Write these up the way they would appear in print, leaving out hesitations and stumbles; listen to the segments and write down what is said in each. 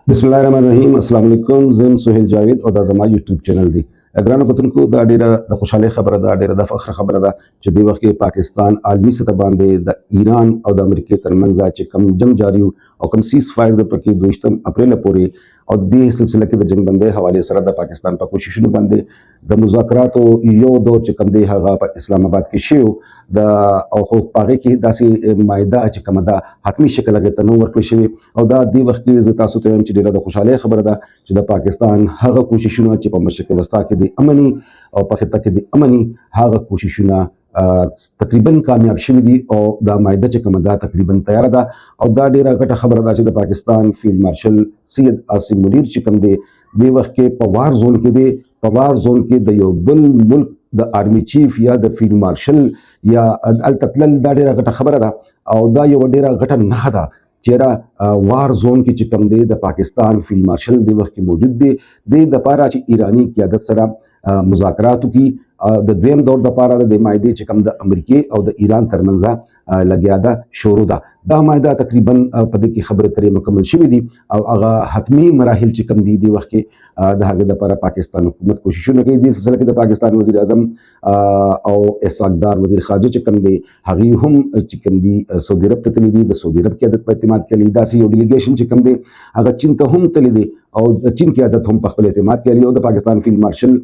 बिस्मिल्लाहिर्रहमानिर्रहीम अस्सलाम वालेकुम ज़म सुहेल जावेद और द जमा यूट्यूब चैनल दी ګرانو کتونکو دا ډیره د خوشاله خبره ده ډیره د فخر خبره ده چې د وخت کې پاکستان عالمی سطح باندې د ایران او د امریکای ترمنځ چې کم جنگ جاری او کم سیز فایر د پکې 22 اپریل پورې او د سلسله کې د جنگ بندۍ حواله سره د پاکستان په کوششونو باندې د مذاکراتو یو دور چې کم دی هغه په اسلام آباد کې شو د او خو پاره کې داسې مایده چې کومه ده حتمی شکل کې تنو ورکړل شوی او دا د وخت کې ز تاسو ته چې ډیره د خوشاله خبره ده چې د پاکستان هغه کوششونه چې په مشرق وسطا کې امني او په خطه کې د امني هغه کوششونه تقریبا کامیاب شوي دي او دا مایده چې کومه ده تقریبا تیار ده او دا ډیره غټه خبره ده چې د پاکستان فیلډ مارشل سید عاصم منیر چې کوم دی د وخت کې په وار زون کې دی په وار زون کې د یو بل ملک د آرمی چیف یا د فیلډ مارشل یا التتلل دا ډیره غټه خبره ده او دا یو ډیره غټه نښه ده چیرې وار زون کې چې کوم دی د پاکستان فیلډ مارشل د وخت کې موجود دی د لپاره چې ایرانی قیادت سره مذاکراتو کې د دویم دور د لپاره د مایدې چې کوم د امریکای او د ایران ترمنځ لګیا ده شروع ده دا مایده تقریبا په دې کې خبره ترې مکمل شوې دي او هغه حتمی مراحل چې کوم دي د وخت کې د هغه لپاره پاکستان حکومت کوششونه کوي د سلسله کې د پاکستان وزیر اعظم او اسحاق ډار وزیر خارجه چې کوم دی هغه هم چې کوم دي سعودي عرب ته تللی دي د سعودي عرب قیادت په اعتماد کوي داسې یو ډیلیګیشن چې کوم دی هغه چین ته هم تللی دي او چین قیادت هم په خپل اعتماد کوي او د پاکستان فیلډ مارشل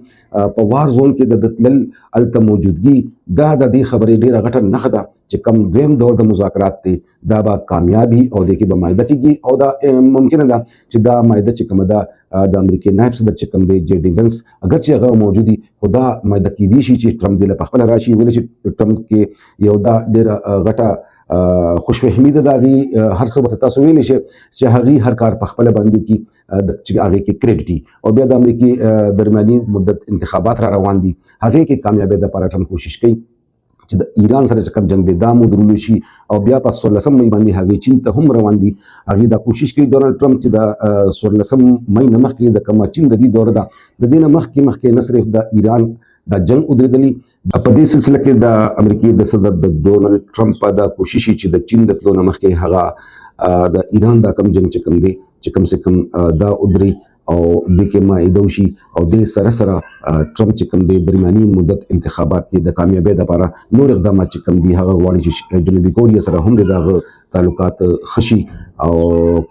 په وار زون کې د تلل الته موجودګي دا د دې خبرې ډیره غټه نښه ده چې کم دویم دور د مذاکرات دی دا به کامیابی او د کې به مایده کېږي او دا ممکنه ده چې دا مایده چې کومه ده د امریکای نائب صدر چې کوم دی جې ډي وینس اگر چې هغه موجودي خو دا مایده کېدی شي چې ټرمپ دی په خپله راشي ولې چې ټرمپ کې یو دا ډیره غټه خوشفهمي ده د هغې هر څه ورته تاسو ویلی شئ چې هغې هر کار په خپله باندې کړي چې هغې کې کریډ او بیا د امریکې درمیاني مدت انتخابات را روان دي هغې کې کامیابۍ دپاره ټرمپ کوشش کوي چې د ایران سره چې کوم جنګ دی دا مودرلی شي او بیا په 16 مې باندې هغې چین ته هم روان دي هغې دا کوشش کوي ډونالډ ټرمپ چې د 16 مې نه مخکې د کومه چین د دې دوره ده د دې نه مخکې نه صرف د ایران دا جنگ ودرېدلی په دې سلسله کې د امریکای د صدر د ډونالډ ټرمپ دا کوشش چې د چین د تلو نه مخکې هغه د ایران دا کم جنگ چې کوم دی چې کم سے کم دا ودري او د کې مایده وشي او د سره سره ټرمپ چې کوم دی درمیاني مدت انتخابات کې د کامیابۍ لپاره نور اقدامات چې کوم دي هغه غواړي چې جنوبي کوریا سره هم دغه تعلقات خشي او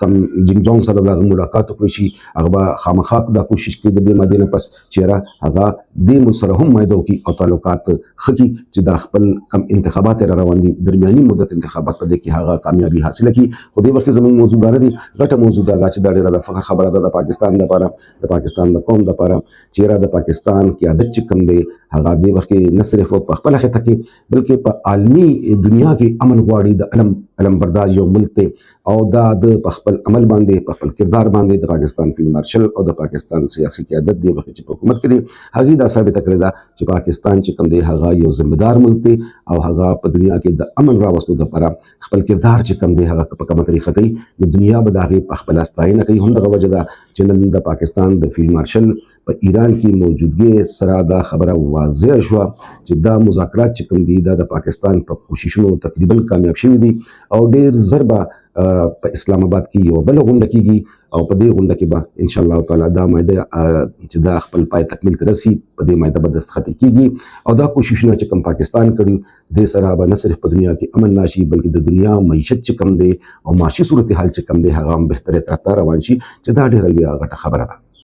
کم جنګ جونګ سره د ملاقات وکړي شي هغه به خامخا دا کوشش کوي د دې ماده نه پس چیرې هغه د مل سره هم مایده وکړي او تعلقات خکي چې د خپل کم انتخابات را روان دي درمیاني مدت انتخابات په دې کې هغه کامیابی حاصله کړي خو دې وخت زموږ موضوع دا نه دي غټه موضوع دا چې دا ډیره د فخر خبره ده د پاکستان لپاره د پاکستان د قوم لپاره چیرې د پاکستان قیادت چې کوم دی هغه دې وخت نه صرف په خپل خطه کې بلکې په عالمی دنیا کې امن غواړي د علمبردار یو ملک دی او دا د خپل عمل باندې په خپل کردار باندې د پاکستان فیلډ مارشل او د پاکستان سیاسي قیادت دی وخت چې په حکومت کې دی هغه دا ثابت کړی دا چې پاکستان چې کوم دی هغه یو ذمہدار ملک دی او هغه په دنیا کې د امن راوستلو لپاره خپل کردار چې کوم دی هغه په کومه طریقه کوي د دنیا به د هغې په خپله ستاینه کوي هم دغه وجه ده چې نن د پاکستان د فیلډ مارشل په ایران کې موجودګۍ سره دا خبره واضح شوه چې دا مذاکرات چې کوم دي دا د پاکستان په کوششونو تقریبا کامیاب شوي دي او ډېر زر به په اسلام آباد کې یو بله غونډه کېږي او په دې غونډه کې به انشاءالله تعالی دا مایده چې دا خپل پای تکمیل ته رسي په دې مایده به دستخطي کېږي او دا کوششونه چې کوم پاکستان کړي دې سره به نه صرف په دنیا کې امن راشي بلکې د دنیا معیشت چې کوم دی او معاشي صورتحال چې کوم دی هغه هم بهترې طرف ته روان شي چې دا ډېره لویه غټه خبره ده